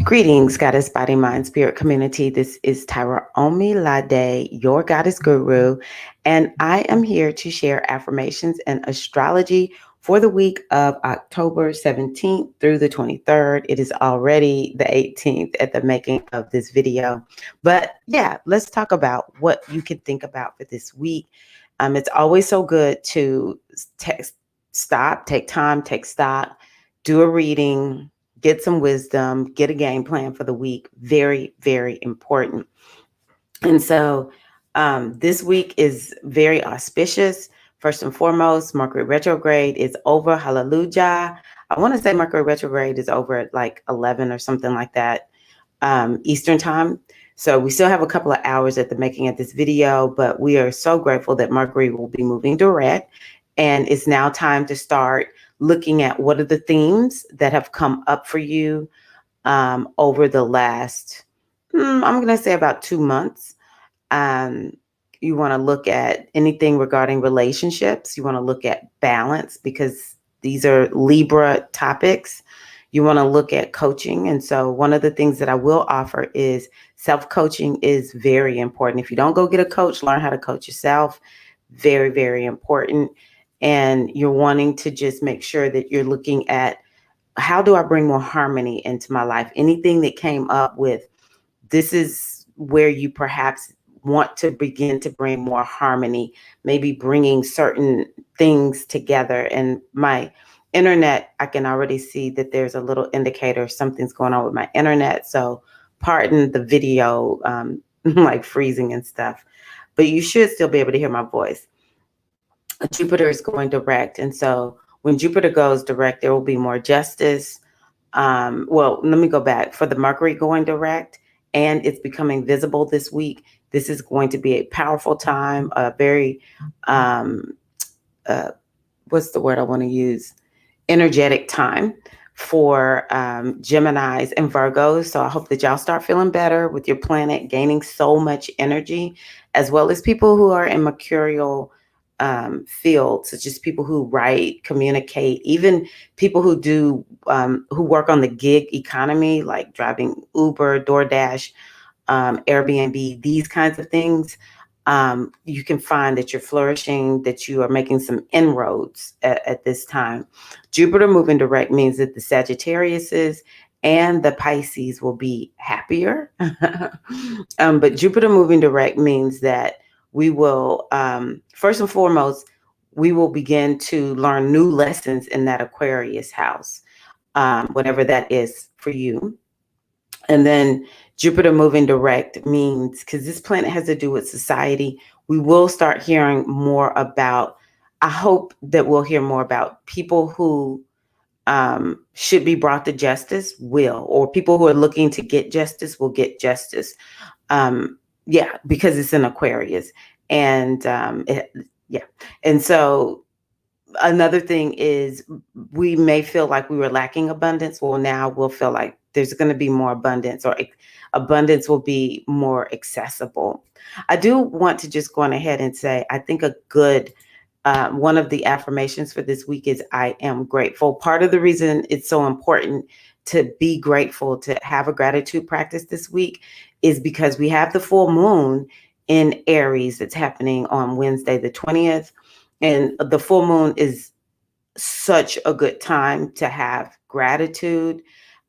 Greetings, Goddess Body Mind Spirit community. This is Tyra Lade, your Goddess Guru, and I am here to share affirmations and astrology for the week of October 17th through the 23rd. It is already the 18th at the making of this video. But yeah, let's talk about what you can think about for this week. It's always so good to stop, take time, take stock, do a reading, get some wisdom, get a game plan for the week. Very, very important. And so this week is very auspicious. First and foremost, Mercury retrograde is over. Hallelujah. I want to say Mercury retrograde is over at like 11 or something like that, Eastern time. So we still have a couple of hours at the making of this video, but we are so grateful that Mercury will be moving direct. And it's now time to start looking at what are the themes that have come up for you over the last, I'm going to say about 2 months. Um, you want to look at anything regarding relationships. You want to look at balance because these are Libra topics. You want to look at coaching. And so one of the things that I will offer is self-coaching is very important. If you don't go get a coach, learn how to coach yourself. Very, very important. And you're wanting to just make sure that you're looking at how do I bring more harmony into my life? Anything that came up with, this is where you perhaps want to begin to bring more harmony, maybe bringing certain things together. And my internet, I can already see that there's a little indicator something's going on with my internet. So pardon the video, like freezing and stuff, but you should still be able to hear my voice. Jupiter is going direct. And so when Jupiter goes direct, there will be more justice. Well, let me go back. For the Mercury going direct and it's becoming visible this week, this is going to be a powerful time, a very, what's the word I want to use? Energetic time for Geminis and Virgos. So I hope that y'all start feeling better with your planet gaining so much energy, as well as people who are in mercurial fields, such as people who write, communicate, even people who do who work on the gig economy, like driving Uber, DoorDash, Airbnb, these kinds of things. You can find that you're flourishing, that you are making some inroads at this time. Jupiter moving direct means that the Sagittariuses and the Pisces will be happier. But Jupiter moving direct means that we will, first and foremost, we will begin to learn new lessons in that Aquarius house, whatever that is for you. And then Jupiter moving direct means, because this planet has to do with society, we will start hearing more about, I hope that we'll hear more about people who should be brought to justice will, or people who are looking to get justice will get justice. Yeah, because it's in Aquarius. And yeah. And so another thing is we may feel like we were lacking abundance. Well, now we'll feel like there's going to be more abundance, or abundance will be more accessible. I do want to just go on ahead and say, I think a good one of the affirmations for this week is I am grateful. Part of the reason it's so important to be grateful, to have a gratitude practice this week, is because we have the full moon in Aries that's happening on Wednesday, the 20th. And the full moon is such a good time to have gratitude,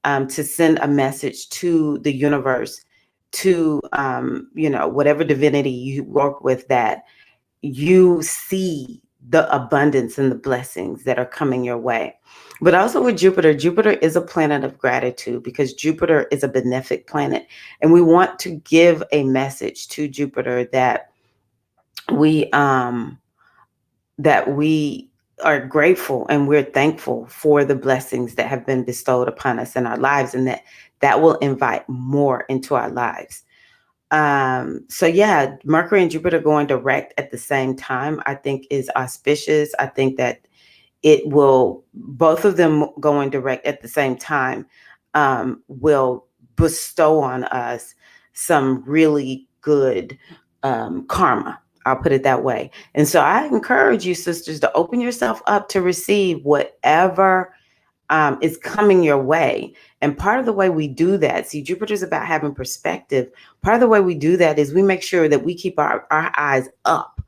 to send a message to the universe, to, whatever divinity you work with, that you see the abundance and the blessings that are coming your way. But also with Jupiter, Jupiter is a planet of gratitude because Jupiter is a benefic planet. And we want to give a message to Jupiter that we are grateful and we're thankful for the blessings that have been bestowed upon us in our lives, and that will invite more into our lives. So yeah, Mercury and Jupiter going direct at the same time, I think is auspicious. I think that it will, both of them going direct at the same time, will bestow on us some really good karma. I'll put it that way. And so I encourage you, sisters, to open yourself up to receive whatever is coming your way. And part of the way we do that, see, Jupiter's about having perspective. Part of the way we do that is we make sure that we keep our eyes up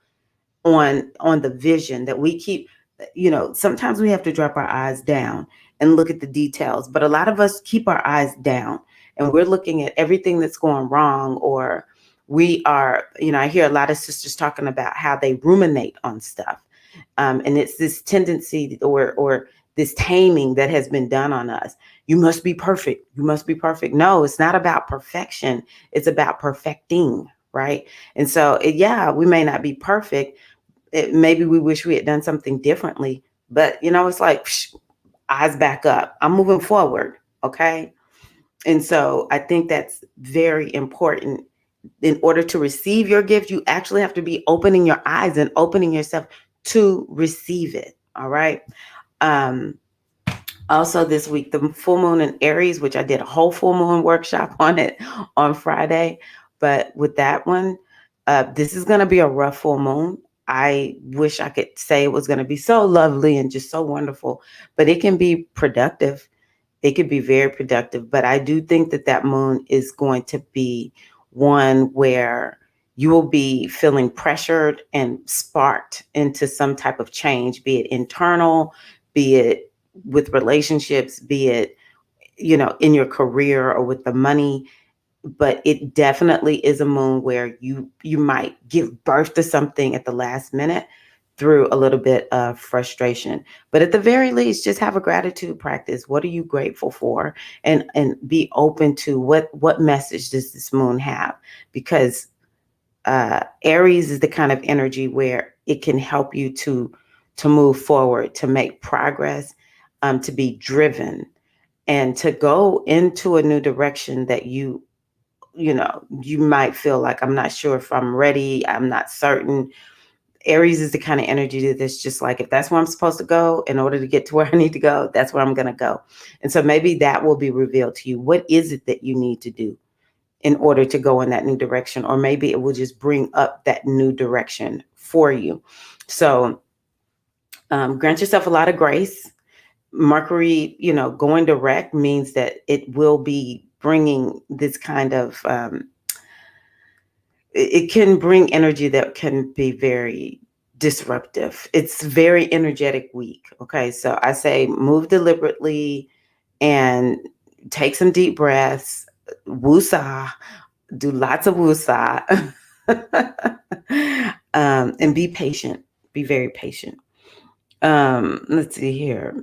on the vision, that we keep, sometimes we have to drop our eyes down and look at the details, but a lot of us keep our eyes down and we're looking at everything that's going wrong, or we are, I hear a lot of sisters talking about how they ruminate on stuff. And it's this tendency or this taming that has been done on us. You must be perfect. You must be perfect. No, it's not about perfection. It's about perfecting, right? And so, yeah, we may not be perfect. Maybe we wish we had done something differently, but it's like, eyes back up. I'm moving forward. Okay. And so I think that's very important. In order to receive your gift, you actually have to be opening your eyes and opening yourself to receive it. All right. Um, Also this week, the full moon in Aries, which I did a whole full moon workshop on it on Friday. But with that one, this is going to be a rough full moon. I wish I could say it was going to be so lovely and just so wonderful, but it can be productive. It could be very productive. But I do think that that moon is going to be one where you will be feeling pressured and sparked into some type of change, be it internal, be it with relationships, be it, in your career or with the money. But it definitely is a moon where you might give birth to something at the last minute through a little bit of frustration. But at the very least, just have a gratitude practice. What are you grateful for? And be open to what message does this moon have? Because Aries is the kind of energy where it can help you to move forward, to make progress, to be driven, and to go into a new direction that you might feel like, I'm not sure if I'm ready, I'm not certain. Aries is the kind of energy that's just like, if that's where I'm supposed to go, in order to get to where I need to go, that's where I'm going to go. And so maybe that will be revealed to you. What is it that you need to do in order to go in that new direction? Or maybe it will just bring up that new direction for you. So grant yourself a lot of grace. Mercury, going direct means that it will be bringing this kind of, it can bring energy that can be very disruptive. It's very energetic week. Okay. So I say move deliberately and take some deep breaths, woosah, do lots of woosah, and be patient. Be very patient. Let's see here.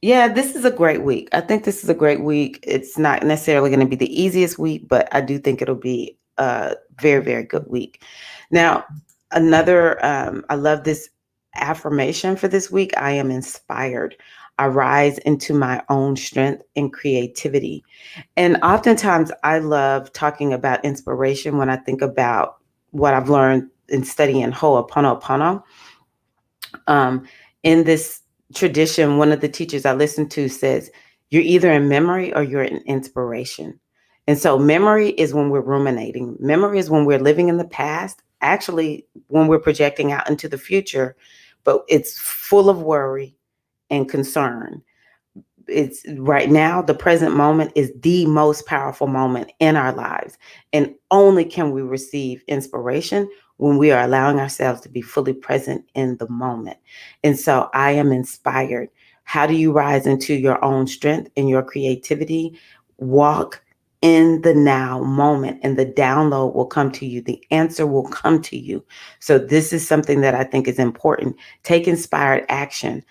Yeah, this is a great week. I think this is a great week. It's not necessarily going to be the easiest week, but I do think it'll be a very, very good week. Now, I love this affirmation for this week. I am inspired. I rise into my own strength and creativity. And oftentimes I love talking about inspiration when I think about what I've learned in studying Ho'oponopono. Um, in this tradition, one of the teachers I listened to says, you're either in memory or you're in inspiration. And so memory is when we're ruminating. Memory is when we're living in the past, actually when we're projecting out into the future, but it's full of worry and concern. It's right now, the present moment is the most powerful moment in our lives, and only can we receive inspiration when we are allowing ourselves to be fully present in the moment. And so I am inspired. How do you rise into your own strength and your creativity? Walk in the now moment, and the download will come to you, the answer will come to you. So this is something that I think is important. Take inspired action.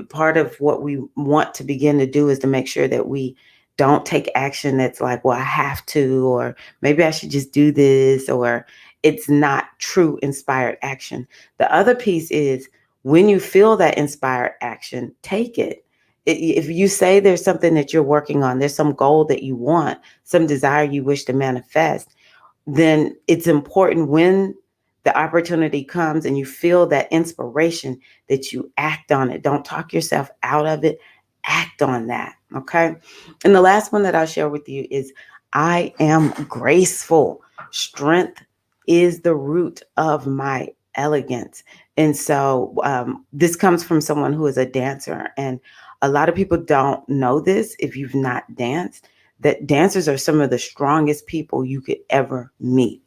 Part of what we want to begin to do is to make sure that we don't take action that's like, well, I have to, or maybe I should just do this, or it's not true inspired action. The other piece is, when you feel that inspired action, take it. If you say there's something that you're working on, there's some goal that you want, some desire you wish to manifest, then it's important when the opportunity comes and you feel that inspiration that you act on it. Don't talk yourself out of it. Act on that. Okay. And the last one that I'll share with you is, I am graceful. Strength is the root of my elegance. And so this comes from someone who is a dancer. And A lot of people don't know this if you've not danced, that dancers are some of the strongest people you could ever meet.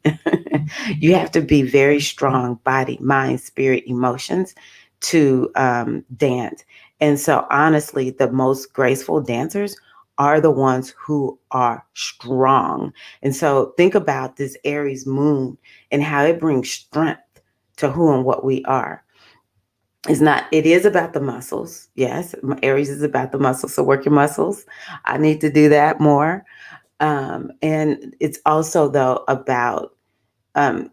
You have to be very strong body, mind, spirit, emotions to dance. And so, honestly, the most graceful dancers are the ones who are strong. And so, think about this Aries moon and how it brings strength to who and what we are. It is about the muscles. Yes, Aries is about the muscles. So work your muscles. I need to do that more. And it's also, though, about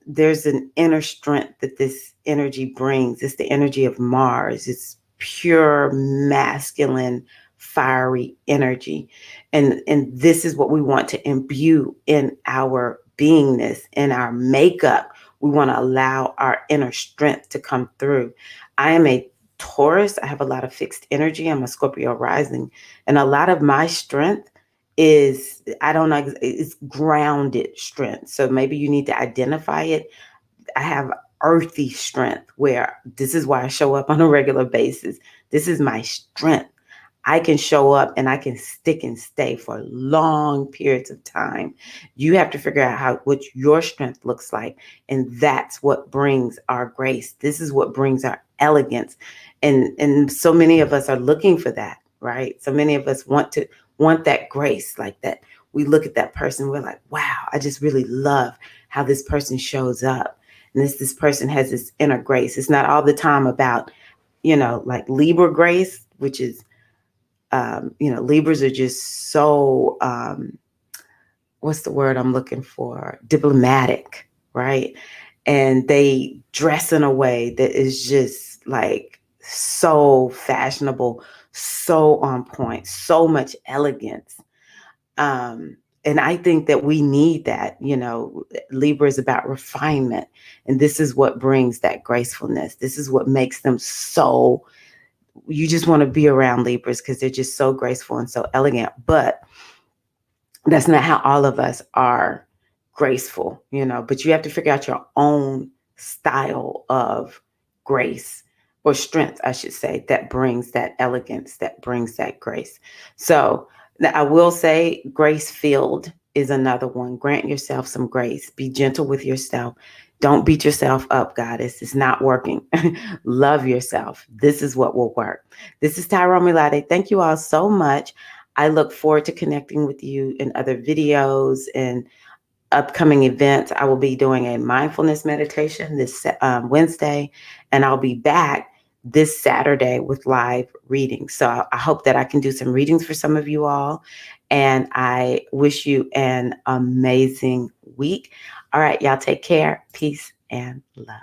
there's an inner strength that this energy brings. It's the energy of Mars. It's pure masculine, fiery energy. And this is what we want to imbue in our beingness, in our makeup. We want to allow our inner strength to come through. I am a Taurus. I have a lot of fixed energy. I'm a Scorpio rising. And a lot of my strength is, I don't know, it's grounded strength. So maybe you need to identify it. I have earthy strength where this is why I show up on a regular basis. This is my strength. I can show up and I can stick and stay for long periods of time. You have to figure out what your strength looks like. And that's what brings our grace. This is what brings our elegance. And so many of us are looking for that, right? So many of us want that grace, like that. We look at that person, we're like, wow, I just really love how this person shows up. And this person has this inner grace. It's not all the time about, like Libra grace, which is Libras are just so, what's the word I'm looking for? Diplomatic, right? And they dress in a way that is just like so fashionable, so on point, so much elegance. And I think that we need that. Libra is about refinement. And this is what brings that gracefulness. This is what makes them so, you just want to be around Libras because they're just so graceful and so elegant. But that's not how all of us are graceful, but you have to figure out your own style of grace, or strength, I should say, that brings that elegance, that brings that grace. So I will say grace filled is another one. Grant yourself some grace. Be gentle with yourself. Don't beat yourself up, goddess. It's not working. Love yourself. This is what will work. This is Tirra Milade. Thank you all so much. I look forward to connecting with you in other videos and upcoming events. I will be doing a mindfulness meditation this Wednesday, and I'll be back this Saturday with live readings. So I hope that I can do some readings for some of you all, and I wish you an amazing week. All right, y'all take care. Peace and love.